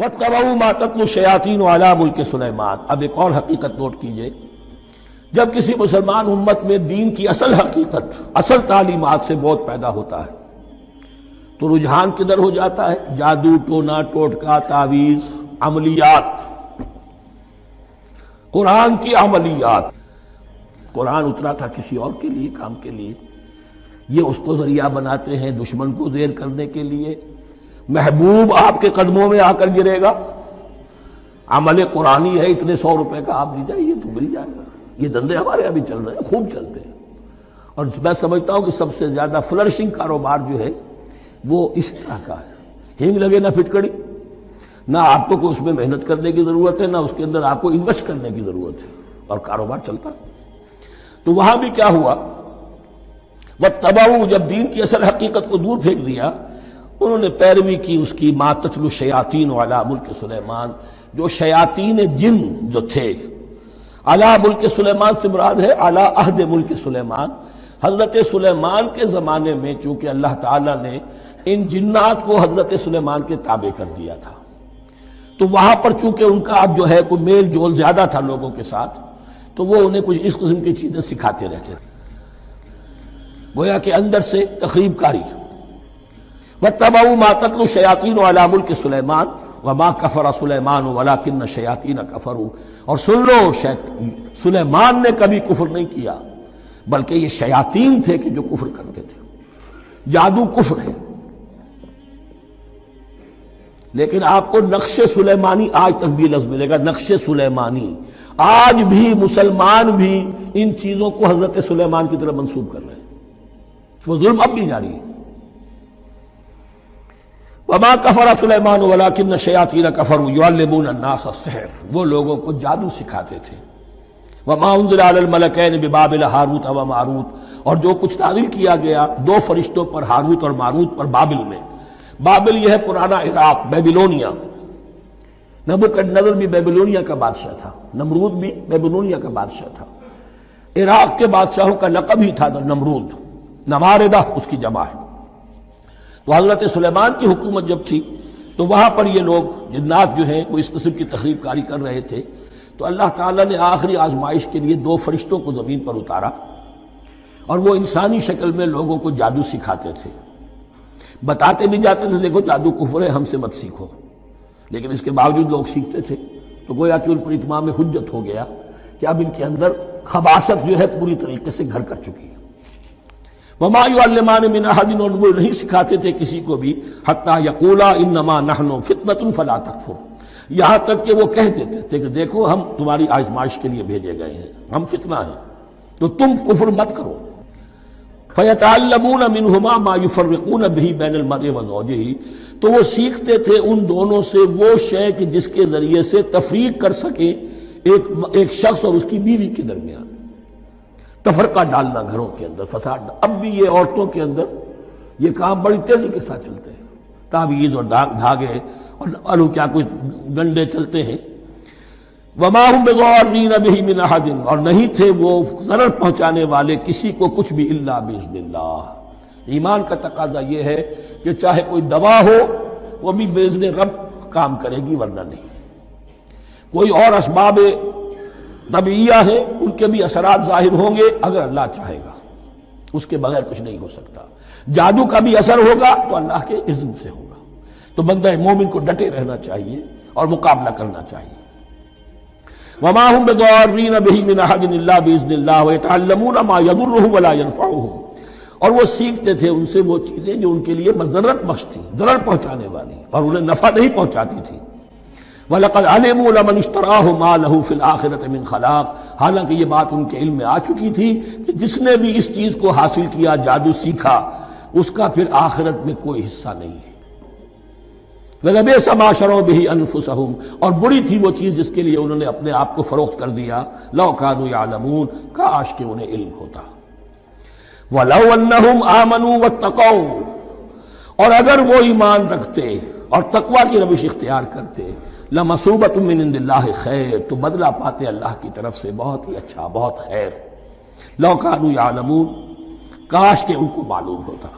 وَاتَّبَعُوا مَا تَتْلُو الشَّيَاطِينُ عَلَىٰ مُلْكِ سُلَیمان۔ اب ایک اور حقیقت نوٹ کیجئے، جب کسی مسلمان امت میں دین کی اصل حقیقت، اصل تعلیمات سے بہت پیدا ہوتا ہے تو رجحان کدھر ہو جاتا ہے؟ جادو، ٹونا، ٹوٹکا، تعویذ، عملیات، قرآن کی عملیات۔ قرآن اترا تھا کسی اور کے لیے، کام کے لیے، یہ اس کو ذریعہ بناتے ہیں دشمن کو زیر کرنے کے لیے۔ محبوب آپ کے قدموں میں آ کر گرے گا، عمل قرآنی ہے، اتنے 100 روپے کا آپ لے جائیے تو مل جائے گا۔ یہ دندے ہمارے ابھی چل رہے ہیں، خوب چلتے ہیں، اور میں سمجھتا ہوں کہ سب سے زیادہ فلرشنگ کاروبار جو ہے وہ اس طرح کا ہے۔ ہینگ لگے نہ پھٹکڑی، نہ آپ کو کوئی اس میں محنت کرنے کی ضرورت ہے، نہ اس کے اندر آپ کو انویسٹ کرنے کی ضرورت ہے، اور کاروبار چلتا۔ تو وہاں بھی کیا ہوا، وَاتَّبَعُوا، جب دین کی اصل حقیقت کو دور پھینک دیا، انہوں نے پیروی کی اس کی مَا تَتْلُو الشَّیَاطِینُ عَلَىٰ مُلْکِ سُلَیمان، جو شیاطین جن جو تھے، عَلَىٰ مُلْکِ سُلَیمان سے مراد ہے عَلَىٰ عہد ملک سلیمان، حضرت سلیمان کے زمانے میں چونکہ اللہ تعالیٰ نے ان جنات کو حضرت سلیمان کے تابع کر دیا تھا، تو وہاں پر چونکہ ان کا اب جو ہے کوئی میل جول زیادہ تھا لوگوں کے ساتھ، تو وہ انہیں کچھ اس قسم کی چیزیں سکھاتے رہتے تھے، گویا کہ اندر سے تخریب کاری۔ وَاتَّبَعُوا مَا تَتْلُو الشَّیَاطِینُ عَلَىٰ مُلْکِ سُلَیمان وَمَا كَفَرَ سُلَیمَانُ وَلَٰکِنَّ الشَّیَاطِینَ كَفَرُوا۔ اور سن لو، سلیمان نے کبھی کفر نہیں کیا، بلکہ یہ شیاطین تھے کہ جو کفر کرتے تھے۔ جادو کفر ہے، لیکن آپ کو نقش سلیمانی آج تک بھی لفظ ملے گا، نقش سلیمانی۔ آج بھی مسلمان بھی ان چیزوں کو حضرت سلیمان کی طرف منسوب کر رہے ہیں، وہ ظلم اب بھی جاری ہے۔ وَمَا كَفَرَ سُلَيْمَانُ وَلَٰكِنَّ الشَّيَاطِينَ كَفَرُوا يُعَلِّمُونَ النَّاسَ السِّحْرَ، وہ لوگوں کو جادو سکھاتے تھے۔ وَمَا أُنزِلَ عَلَى الْمَلَكَيْنِ بِبَابِلَ هَارُوتَ وَمَارُوتَ، اور جو کچھ نازل کیا گیا دو فرشتوں پر، ہاروت اور ماروت پر، بابل میں۔ بابل یہ ہے پرانا عراق، بیبلونیا۔ نبوکدنضر بھی بیبلونیا کا بادشاہ تھا، نمرود بھی بیبلونیا کا بادشاہ تھا۔ عراق کے بادشاہوں کا لقب ہی تھا نمرود، نماردہ اس کی جمع ہے۔ تو حضرت سلیمان کی حکومت جب تھی تو وہاں پر یہ لوگ جنات جو ہیں وہ اس قسم کی تخریب کاری کر رہے تھے، تو اللہ تعالیٰ نے آخری آزمائش کے لیے دو فرشتوں کو زمین پر اتارا، اور وہ انسانی شکل میں لوگوں کو جادو سکھاتے تھے، بتاتے بھی جاتے تھے دیکھو جادو کفر ہے، ہم سے مت سیکھو، لیکن اس کے باوجود لوگ سیکھتے تھے، تو گویا کہ ان پر اتمام حجت ہو گیا کہ اب ان کے اندر خباثت جو ہے پوری طریقے سے گھر کر چکی ہے۔ وَمَا يُعَلِّمَانِ مِنْ أَحَدٍ، اور وہ نہیں سکھاتے تھے کسی کو بھی، حَتَّىٰ يَقُولَا إِنَّمَا نَحْنُ فِتْنَةٌ فَلَا تَكْفُرْ، یہاں تک کہ وہ کہہ دیتے تھے کہ دیکھو ہم تمہاری آزمائش کے لیے بھیجے گئے ہیں، ہم فتنہ ہیں، تو تم کفر مت کرو۔ فَيَتَعَلَّمُونَ مِنْهُمَا مَا يُفَرِّقُونَ بِهِ بَيْنَ الْمَرْءِ وَزَوْجِهِ، تو وہ سیکھتے تھے ان دونوں سے وہ شے کہ جس کے ذریعے سے تفریق کر سکے ایک شخص اور اس کی بیوی کے درمیان، تفرقہ ڈالنا گھروں کے اندر، فساد۔ اب بھی یہ عورتوں کے اندر یہ کام بڑی تیزی کے ساتھ چلتے ہیں، تعویذ اور دھاگے اور کیا کوئی گنڈے چلتے ہیں۔ وَمَا هُمْ بِضَارِّينَ بِهِ مِنْ أَحَدٍ، اور نہیں تھے وہ ضرر پہنچانے والے کسی کو کچھ بھی، إِلَّا بِإِذْنِ اللَّهِ۔ ایمان کا تقاضا یہ ہے کہ چاہے کوئی دوا ہو وہ بھی بِإِذْنِ رب کام کرے گی، ورنہ نہیں۔ کوئی اور اسباب طبیعیہ ہیں، ان کے بھی اثرات ظاہر ہوں گے اگر اللہ چاہے گا، اس کے بغیر کچھ نہیں ہو سکتا۔ جادو کا بھی اثر ہوگا تو اللہ کے اذن سے ہوگا، تو بندہ مومن کو ڈٹے رہنا چاہیے اور مقابلہ کرنا چاہیے۔ وَمَا هُمْ بِضَارِّينَ بِهِ مِنْ أَحَدٍ إِلَّا بِإِذْنِ اللَّهِ وَيَتَعَلَّمُونَ مَا يَضُرُّهُمْ وَلَا يَنفَعُهُمْ، اور وہ سیکھتے تھے ان سے وہ چیزیں جو ان کے لیے مضرت بخش تھیں، ضرر پہنچانے والی، اور انہیں نفع نہیں پہنچاتی تھی۔ وَلَقَدْ عَلِمُوا لَمَنِ اشْتَرَاهُ مَا لَهُ فِي الْآخِرَةِ مِنْ خَلَاقٍ، حالانکہ یہ بات ان کے علم میں آ چکی تھی کہ جس نے بھی اس چیز کو حاصل کیا، جادو سیکھا، اس کا پھر آخرت میں کوئی حصہ نہیں ہے۔ وَلَبِئْسَ مَا شَرَوْا بِهِ أَنفُسَهُمْ، اور بری تھی وہ چیز جس کے لیے انہوں نے اپنے آپ کو فروخت کر دیا، لَوْ كَانُوا يَعْلَمُونَ، کاش کہ انہیں علم ہوتا۔ وَلَوْ أَنَّهُمْ آمَنُوا وَاتَّقَوْا، اور اگر وہ ایمان رکھتے اور تقوی کی روش اختیار کرتے، لَمَثُوبَةٌ مِّنْ عِندِ اللَّهِ خَيْرٌ، تو بدلہ پاتے اللہ کی طرف سے بہت ہی اچھا، بہت خیر۔ لَوْ كَانُوا يَعْلَمُونَ، کاش کہ ان کو معلوم ہوتا۔